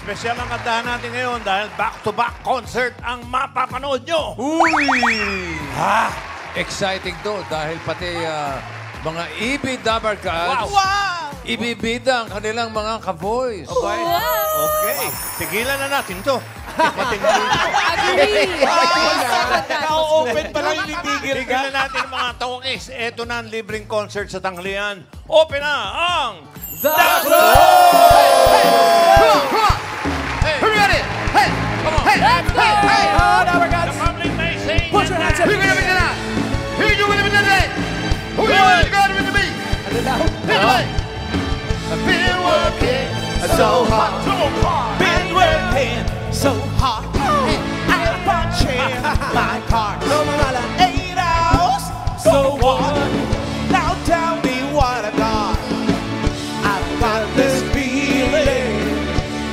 Espesyal ang kantahan natin ngayon dahil back-to-back concert ang mapapanood nyo. Uy! Exciting to dahil pati mga Dabarkads ibibida ang kanilang mga ka-voice. Okay, tigilan na natin to. Agree! Naka-open pa lang yung titigil ka. Tigilan natin ang mga tawagis. Ito na ang libreng concert sa tanghalian. Open na ang The Let's go! The public may sing. Put your hands up! Here you will be today. Who you want to go with me? I've been working so hard. Been working so hard. I'm punching my card. 8 hours. So what? Now tell me what I got. I've got this feeling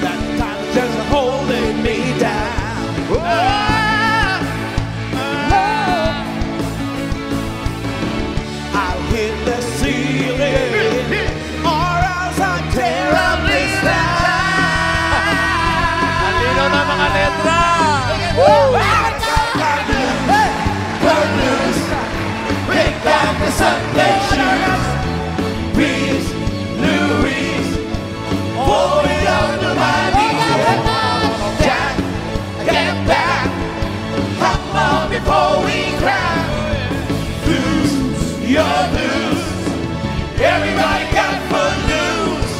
that time's just holding me down. I'll hit the ceiling, or else I tear up this town. Malinaw na mga letra. Good news, bring back the Sunday shoes. Please, Louise, pull it under my knees. Jack, get back, come on before we cry. Lose your blues, everybody got good news.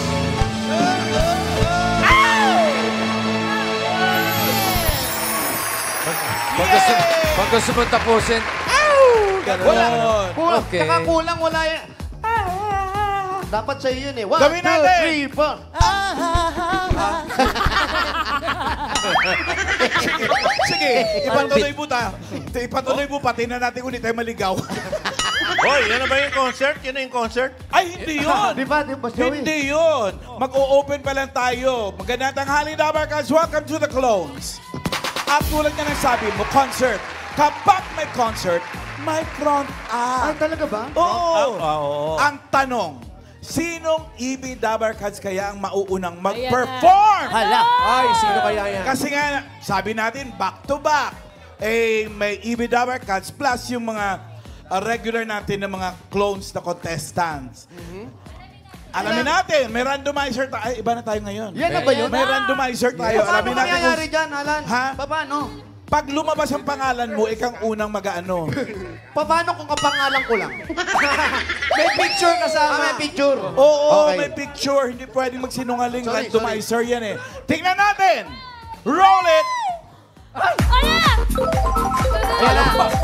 Pag gusto mo tapusin, Ganon. Kulang, Okay. saka kulang, wala yan. Dapat sa'yo yun eh. 1, Gawin 2, natin. 3, 4. Sige, ipatuloy po tayo. Ipatuloy po pati na natin ulit tayo maligaw. Hoy, yan na ba yung concert? Yan na yung concert? Ay, hindi yun. Di ba, di ba, Joey? Hindi yun. Mag-o-open pa lang tayo. Magandang tanghali, Dabarkads. Welcome to the Clones. At tulad nga ng sabi mo, concert. Kapag may concert, may front Ay, act. talaga ba? Oo. Oo. Ang tanong, sinong Dabarkads kaya ang mauunang mag-perform? Hala! Ay, sino kaya yan? Kasi nga, sabi natin, back to back. Eh, may Dabarkads plus yung mga regular natin na mga clones na contestants. Alamin natin, may randomizer tayo. Ay, iba na tayo ngayon. Yan na ba yun? May randomizer tayo. Paano Alamin natin mangyayari dyan, Alan? Ha? Paano? Pag lumabas ang pangalan mo, ikang unang mag-ano. Paano kung kapangalan ko lang? May picture kasama. May picture. Oo, Okay. may picture. Hindi pwedeng magsinungaling. Sorry, Randomizer yan eh. Tingnan natin. Roll it.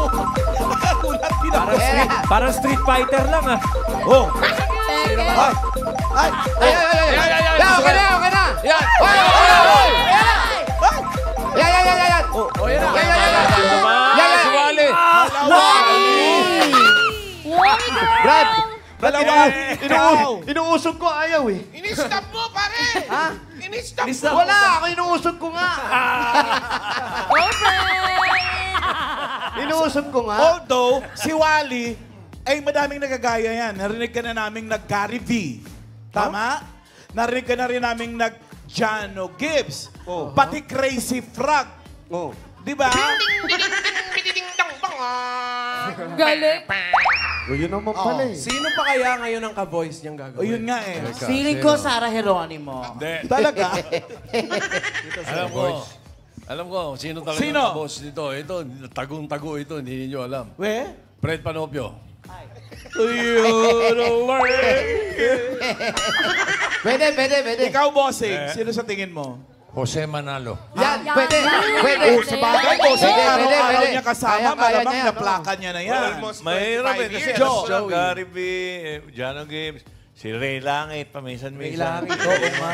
Nakakulat pinag- Parang Street Fighter lang ah. Oh. Ay, okay na, okay na. yan! Yan. Oh, yan na. Si Wally! Brad, Dalawa. inuusog ko, ayaw eh. Ini-stop mo, pare. Ha? Ini-stop Wala, ako inuusog ko nga. Inuusog ko nga. Although, si Wally, ay madaming nagagaya yan. Narinig ka na naming nag-Gary V. Tama? Narinig ka na rin naming nag-Jano Gibbs. Oh. Pati Crazy Frog. Oh. Di ba? Galing! O, yun naman pala eh. Sino pa kaya ngayon ang ka-voice niyang O gagawin? yun nga eh. Feeling ko, Sarah Geronimo. Talaga? Alam ko, sino talaga Sino? ang boss nito. Ito, tagong-tago ito, hindi nyo alam. We? Fred Panopio. Pwede. Ikaw, bossing. Sino sa tingin mo? Jose Manalo. Yan, pwede. Oh, sa bagay, bossing. Pwede, Araw-araw pwede. niya kasama. Kaya Malamang niya, na plaka niya na yan. Mahirap eh. Kasi Joe. alam ko lang, Gary V, Jano Gibbs, si Ray Langit, paminsan-minsan. Ray Langit, Oo nga.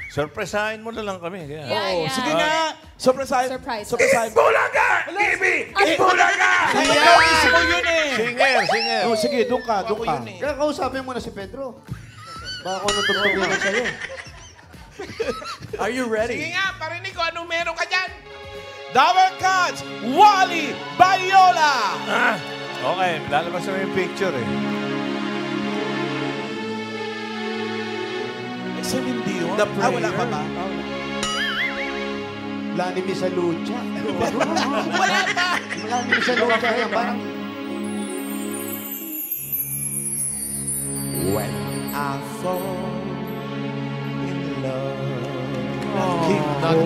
Sorpresahin mo na lang kami. Kaya. Oh, sige nga. Surprise. Surprise. Bulaga! Ibi! Bulaga! Ayun, mo yun eh. Singer. Oh, sige, doon ka. Kaya kausapin mo na si Pedro. Baka ako natutulungan sa'yo. Are you ready? Sige nga, parinig ko anong meron ka dyan. Dabarkads, Wally Bayola. Okay, lalabas na yung picture eh. Sa hindi yun? The Wala pa prayer. ba? Mula ni Misa Lucha. Wala pa! Mula ni Misa Lucha. Yan, parang... When I fall in love,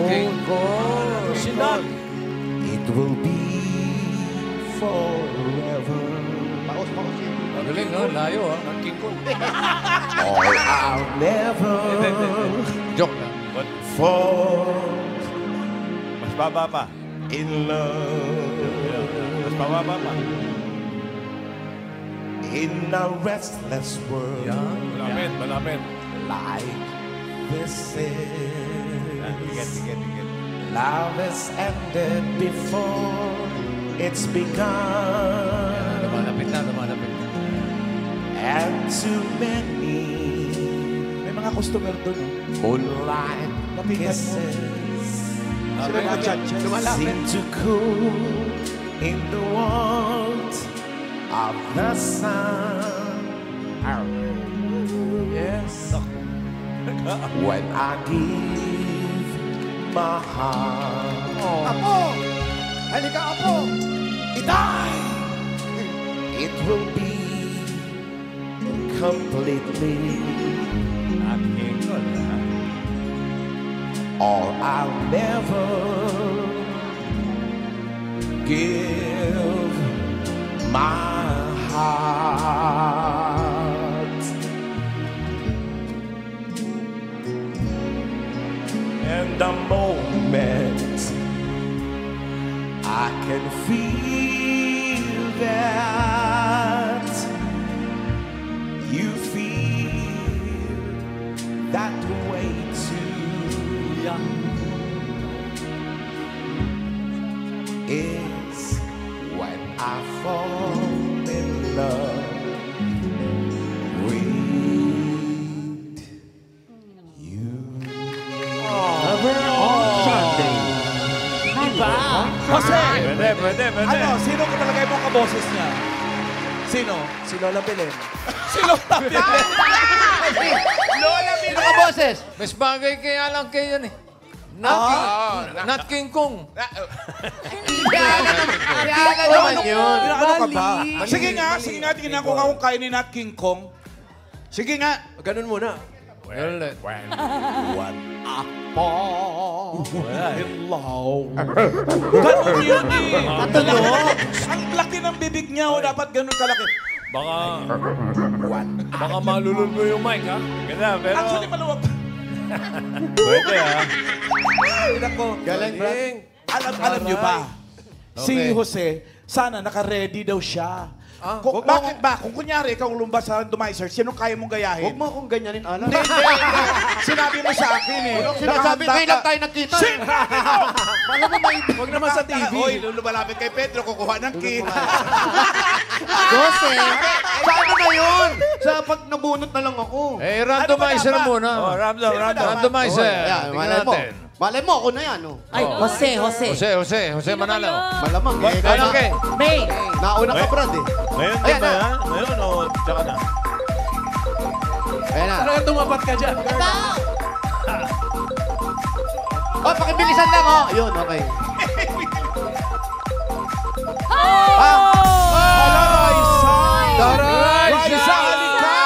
King Kong. Si Nat. it will be forever. Paus yun. Magaling, no? Layo, ha? Ang King Kong. Or I'll never Joke lang. fall Mas baba pa. in love. Mas bababa pa. In a restless world Malapit. like this Tiket. is. Love has ended before it's begun. Lumalapit na. And too many May mga customer doon. moonlight kisses Sila mga judges. seem to cool in the warmth of the sun. Yes. When I give my heart, Apo! Halika, Apo! it will be completely, Ang King Kong, ha? or I'll never give my heart. And the moment I can feel that you feel that way too, is when I fall in love with you. Sunday. Jose! Pwede. Ano, sino ka talaga yung kaboses niya? Sino? Si Lola Belen. Si Lola Belen! Sino ka boses? Mas bagay kaya lang kayo yan, eh. Nat King Kong. Kaya naman yun. Ano ka ba? Sige nga, tingnan ko kung kaya ni Nat King Kong. Sige nga. Ganun muna. Well, Hello. Ganun yun eh. Ang laki ng bibig niya, o dapat ganun kalaki. baka malulol mo yung mic, ha? Ganda, pero... Actually, maluwag. Pwede, ha? Galing, Brad. Alam niyo ba? Si Okay. Jose, sana naka-ready daw siya. Bakit ba? Kung kunyari, ikaw lumabas sa randomizer, sino kaya mong gayahin? Huwag mo akong ganyanin, Alan. Hindi. Sinabi mo sa akin eh. Sinasabi, Nakahanda ngayon lang ka. tayo nagkita. Alam mo may... Huwag naman sa TV. Hoy, lumalapit kay Pedro, kukuha ng key. Jose, sa ano na yun? Sa pag nabunot na lang ako. Eh, randomizer Ano ba muna. dapat? Random. Sino ba dapat? Randomizer. Yan, Tingnan malay mo. natin. Malay mo, ako na yan. Oh. Ay, Jose. Jose Manalo. Malamang. Eh, Ano, okay? May. Nauna ka, Brad eh. Ngayon Ayan ba na. yan? Ngayon o tsaka na? Ayan na. Talaga tumapat ka dyan. Oh, pakibilisan lang, oh. Ayun, okay. Raisa! Raisa! halika!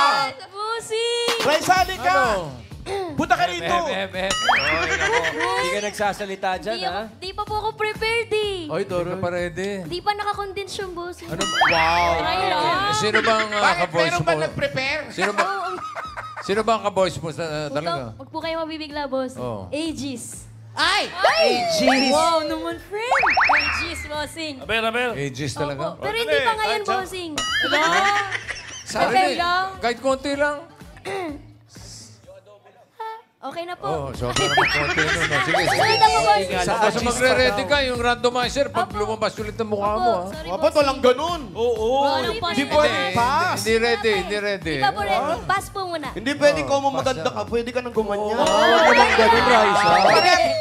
Busing! Raisa, halika! Punta ka rito! Hindi ka nagsasalita dyan, ha? Di pa po ako prepared eh. Oy, Doro. Pa ready. Di pa nakakondense yung busing. Ano? Wow! Try lang. Sino bang ka-voice mo? nag-prepare? Sino ba ang ka-voice mo talaga? Huwag po kayo mabibigla, boss. Oh. Aegis. Ay! Aegis! Wow, naman, friend. Aegis, bossing. Aegis talaga? Opo, pero hindi pa ngayon, bossing. Hello? Sabi Okay ni, lang. kahit konti lang. Okay na po. Oh, so naman konti nun. no? Sige, sige. Sunod na po, bossing. Basta magre-ready ka yung randomizer pag lumabas ulit ang mukha mo, ha? Sorry, Dapat walang ganun. Oo. Walang pass. Di pwede pass. Hindi ready. Di pa po ready. Pass po muna. Hindi pwede ko mo maganda ka. Pwede ka nang gumanyan. Huwag naman ganun, Raisa.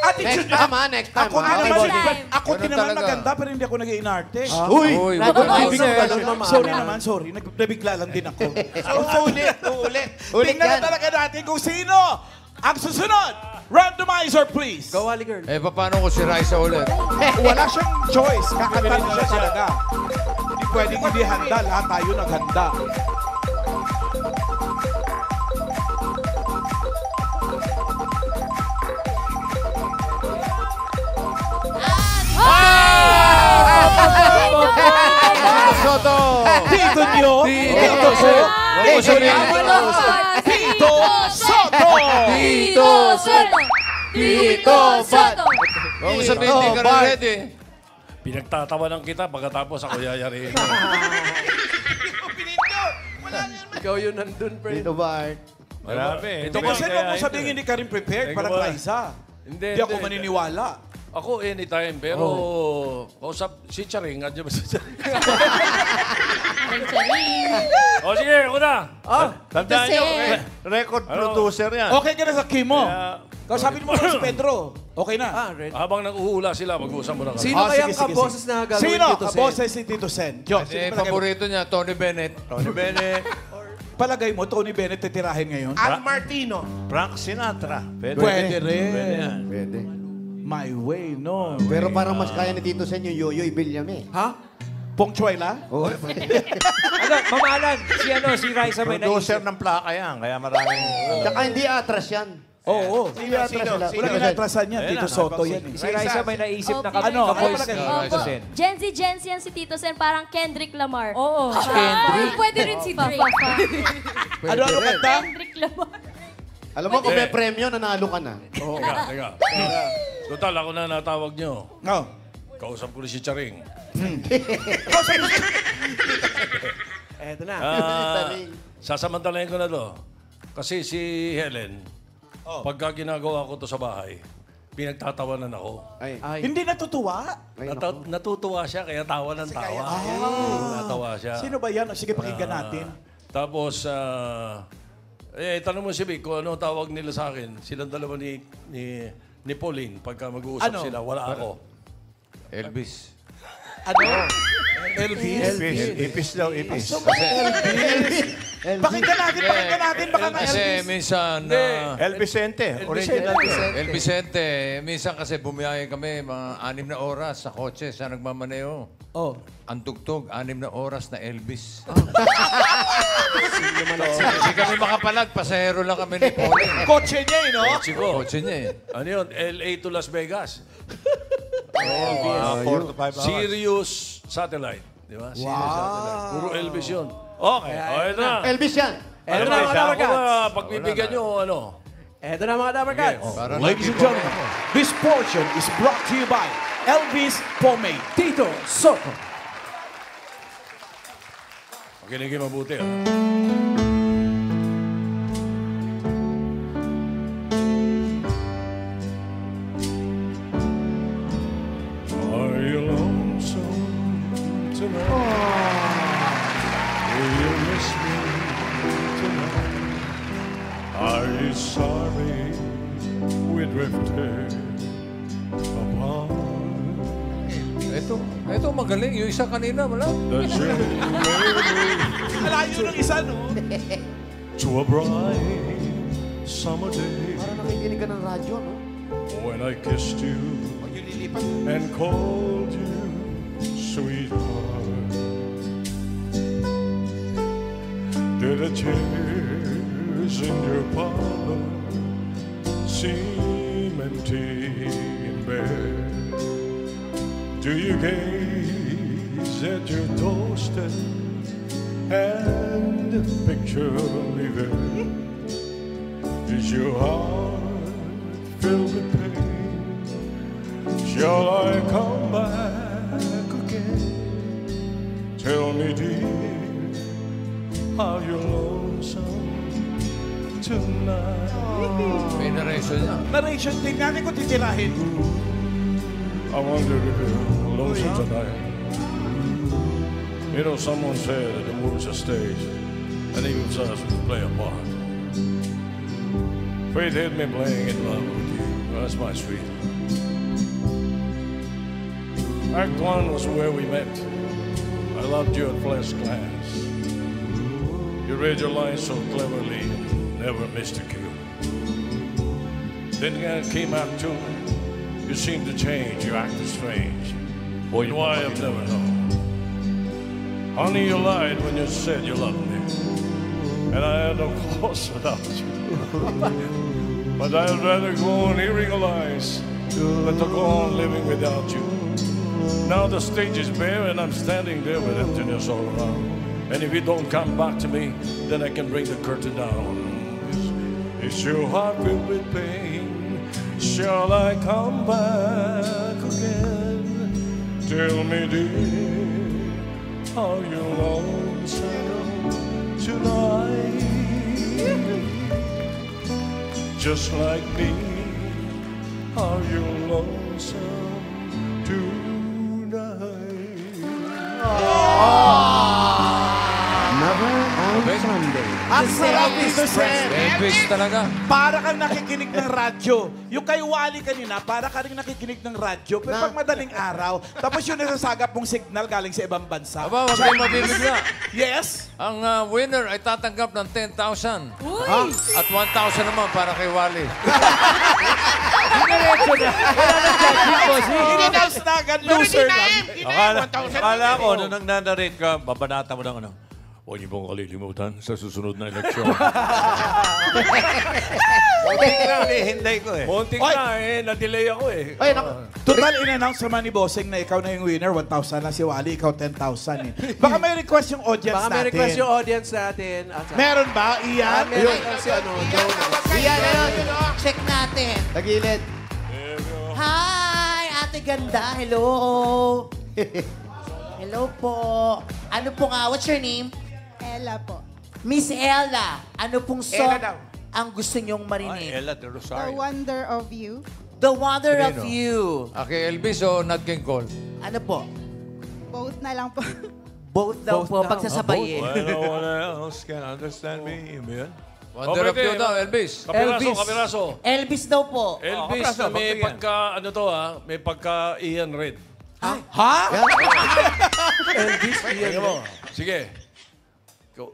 Attitude Next time, ha? Next time. Ako din ha? naman, Next time. ako din Ganun naman talaga. maganda, pero hindi ako nag-iinarte. Uy! Uy, Ibig Ganun, ganun, ganun. Sorry naman, sorry. Nabigla lang din ako. Uulit. Ulit Tingnan na yan. talaga natin kung sino Ang susunod, randomizer please. Go, Ali Girl. Eh, paano ko si Raisa ulit? Wala siyang choice. Kakanta na siya talaga. Hindi pwedeng hindi handa. Lahat tayo naghanda. Soto! Tito nyo. Tito Soto. Huwag mo sabihin. Tito Soto. Tito Soto! Tito Soto! Huwag mo sabihin, hindi ka rin ready. Pinagtatawanan kita pagkatapos ako yayariin. Ikaw yun nandun, friend. Dito, Bart. Marami. Ito kasi huwag mo sabihin hindi ka rin prepared. Teka Parang ba? Raisa. Hindi, Hindi ako hindi. maniniwala. Ako anytime, pero kausap si Charing. Andiyan ba si Charing? O sige, ako na. Tandaan nyo, Producer. record Ano? producer yan. Okay ka na sa Kimo. Kaya, Sabi mo si Pedro. Okay na. Red. habang nag-uuula sila, mag-uusap mo na kami. Sino kaya ang sige, sige, kaboses sige. na gagawin Sino? dito, Sen? Kaboses si Tito Sen. Diyos, Eh, sino palagay mo? paborito niya, Tony Bennett. Tony Bennett, Palagay mo, Tony Bennett titirahin ngayon? Al Martino. Frank Sinatra. Pwede rin. Pwede yan. Pwede. My way, no. Pero parang mas kaya ni Tito Sen yung Yoyoy William eh. Ha? Pongchuela? Oo, pwede. Ano, mamahalan. Si Raisa may Producer naisip. ng plaka yan, kaya maraming... Tsaka hindi atras yan. Oo. Hindi atras sila. Wala kinatrasan yan. Ayan Tito na, Soto yan eh. Si Raisa may naisip na Okay. Ano? kaboys Ano ni palagay? Tito Sen. Gen Z yan si Tito Sen, parang Kendrick Lamar. Oo. Kendrick. Pwede rin si Drake. Ano kanta? Kendrick Lamar. Alam mo, kung may premyo, nanalo ka na. Teka. Total, ako na natawag nyo. No. Kausap ko rin si Charing. Eto na. Sasamantalahin ko na to. Kasi si Helen, pagka ginagawa ko to sa bahay, pinagtatawanan ako. Ay. Ay. Hindi natutuwa? Ay, naku. Natutuwa siya, kaya tawa ng tawa. Natawa siya. Sino ba yan? Sige, pakinggan natin. Tapos, tanong mo si Vic kung ano tawag nila sa akin. Silang dalawa ni Pauline, pagka mag-uusap Ano? sila, wala ako. Elvis. Ano? Elvis? Ipis daw, ipis. Pakinggan natin. Baka na Kasi Elvis. minsan, El Vicente, original. El Vicente, minsan kasi bumiyahe kami mga 6 na oras sa kotse sa nagmamaneo. Oh. Ang tugtog, 6 na oras na Elvis. Hindi kami makapalag, pasahero lang kami ni Pauline. Kotse niya eh, no? Chico, Kotse niya eh. ano yun? LA to Las Vegas. 4 to 5 hours. Sirius Satellite. Di ba? Sirius Satellite. Puro Elvis yun. Okay. Ito na. Elvis yan. Eto na, mga Ako Dabarkats. ba, pagbibigyan nyo, ano? Eto na, mga Dabarkats. Para Ladies and gentlemen, this portion is brought to you by Elvis Pomade. Tito Soto. Makinig mabuti. Are you lonesome tonight? Will you miss me tonight? Are you sorry we drifted apart? Ito magaling. Yung isa kanina, wala. The dream Alayo ng isa, no? to a bright summer day Parang nakikinig ka ng radyo, no? when I kissed you and called you sweetheart. Did the chairs in your parlor seem empty in bed? Do you gaze at your doorstep and picture me there? Is your heart filled with pain? Shall I come back again? Tell me, dear, are you lonesome tonight? May narration niya. Narration din natin kung titirahin. I wonder if you're lonesome tonight. You know, someone said that the world's a stage, and each of us will play a part. Fate had me playing in love with you. That's my sweet. Act 1 was where we met. I loved you at first glance. You read your lines so cleverly, never missed a cue. Then came Act 2. You seem to change, you acted strange. But why I've never known. Honey, you lied when you said you loved me. And I had no cause without you. But I'd rather go on hearing lies than to go on living without you. Now the stage is bare and I'm standing there with emptiness all around. And if you don't come back to me, then I can bring the curtain down. Is your heart filled with pain? Shall I come back again? Tell me, dear, are you lonesome tonight? Just like me, are you lonesome tonight? Never on Sunday. Ang sarap dito, Sen. Elvis talaga. Para kang nakikinig ng radyo. Yung kay Wally kanina, para ka rin nakikinig ng radyo. Pero pag madaling araw, tapos yung nasasagap mong signal galing sa ibang bansa. Aba, wag kayo mabibigla. Yes? Ang winner ay tatanggap ng 10,000. Uy! At 1,000 naman para kay Wally. Diretso na. Wala na judging, boss. In-announce na agad, loser lang. Akala ko, nung nag-narrate ka, babanata mo ng ano. Huwag niyo pong kalilimutan sa susunod na eleksyon. Muntik na, hinday ko eh. Muntik na na-delay ako eh. Ay, naku. Total in-announce naman ni Bossing na ikaw na yung winner, 1,000 na si Wally, ikaw 10,000 eh. Baka may request yung audience Baka may natin. request yung audience natin. Meron ba, Ian? Meron si ano, Joe. Iyan, check natin. Tagilid. Hi, Ate Ganda. Hello. Hello po. Ano po nga? What's your name? Ella po. Miss Ella. Ano pong song Ella daw. ang gusto nyong Ay, marinig? Ella de Rosario. Wonder of You. The Wonder of Sino? You. Kay Elvis o Nat King Cole? Ano po? Both na lang po. Both daw po, pagsasabayin. Well, no one else can understand me. Amen. Wonder of You daw, Elvis. Elvis. Elvis daw po. Elvis, kapraso, may pagbigyan. pagka, ano to may pagka Ian Red. Ha? Elvis, Tingnan mo. Sige. Go.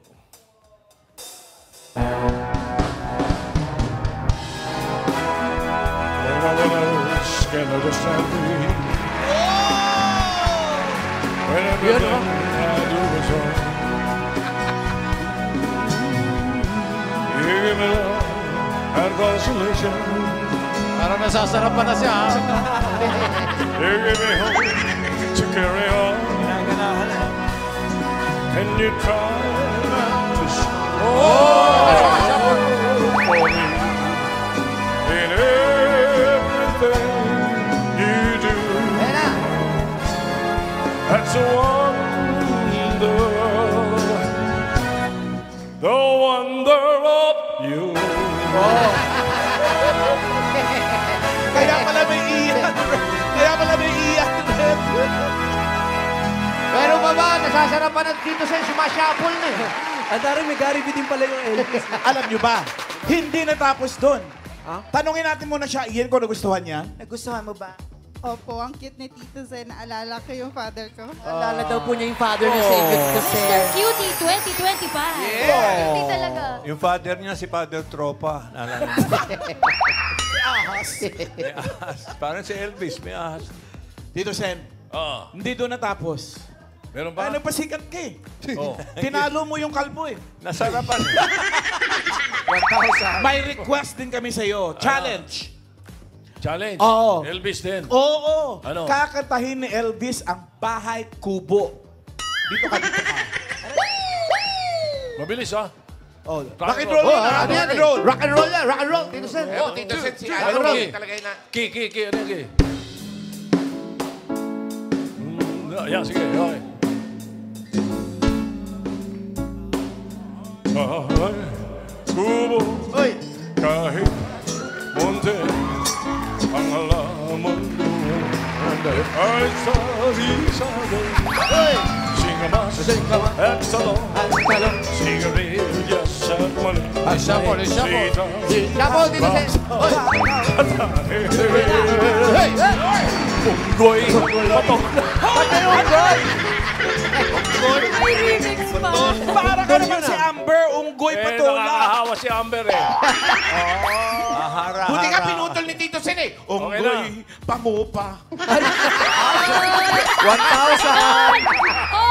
No one else can understand me. When everything I do is wrong. You give me love and consolation. Parang nasasarapan na siya. You give me hope to carry on. And you try to for me in everything you do. That's a wonder, the wonder of you. Kaya pala may Ian. Kaya pala may Ian. Pero baba, nasasarapan at dito sa sumashuffle na eh. Ang daring may Gary B din pala yung Elvis. Alam nyo ba, hindi natapos doon. Tanungin natin muna siya, Ian, kung nagustuhan niya. Nagustuhan mo ba? Opo, ang cute ni Tito Zen. Naalala ko yung father ko. Alala daw po niya yung father niya sa Good to Mr. Sir. Cutie 2025. Cutie talaga. Yung father niya, si Father Tropa. Naalala mo? May ahas. Parang si Elvis, may ahas. Tito Sen, hindi doon natapos. Meron ba? Ay, nagpasikat ka eh. Oh. Tinalo mo yung kalbo eh. Nasarapan. May request din kami sa'yo. Challenge. Challenge. Oo. Elvis din. Oo. Ano? Kakantahin ni Elvis ang Bahay Kubo. Dito ka. Mabilis ha. Oh, Rock rock and and roll. roll. Rock and roll. Rock and roll yan, rock and roll. Tito Sen. Tito Sen, si Ano Ano key? talaga yun na. Key. Ano yung key? Yeah, sige. Okay. Bahay kubo kahit munti ang halaman doon ay sari-sari singamas at talong sigarilyas at mali Shuffle. sita Shuffle, Tito Sen. unggoy patok May remix pa. Para ka naman si Amber, unggoy pa to. nakakahawa si Amber eh. Buti ka pinutol ni Tito Sen eh. Onggoy, pangupa. 1,000!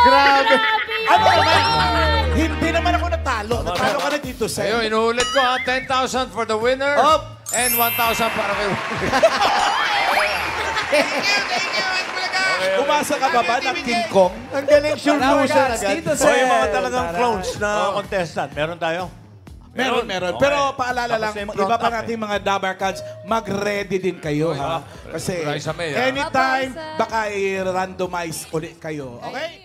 Grabe! Ano naman? Hindi naman ako natalo. Natalo ka na Tito Sen. Ayun, inuulit ko ha. 10,000 for the winner. And 1,000 para kay Umasa ka ba ng King Kong? Ang galing sure loser agad. Dito O yung mga talagang clones na contestant, meron tayo? Meron. Okay. Pero paalala lang, Tapos yung iba pa front nating mga Dabar Cats, mag-ready din kayo, ha? Kasi Raisa May, ha? anytime, 1,000. baka i-randomize ulit kayo. Okay?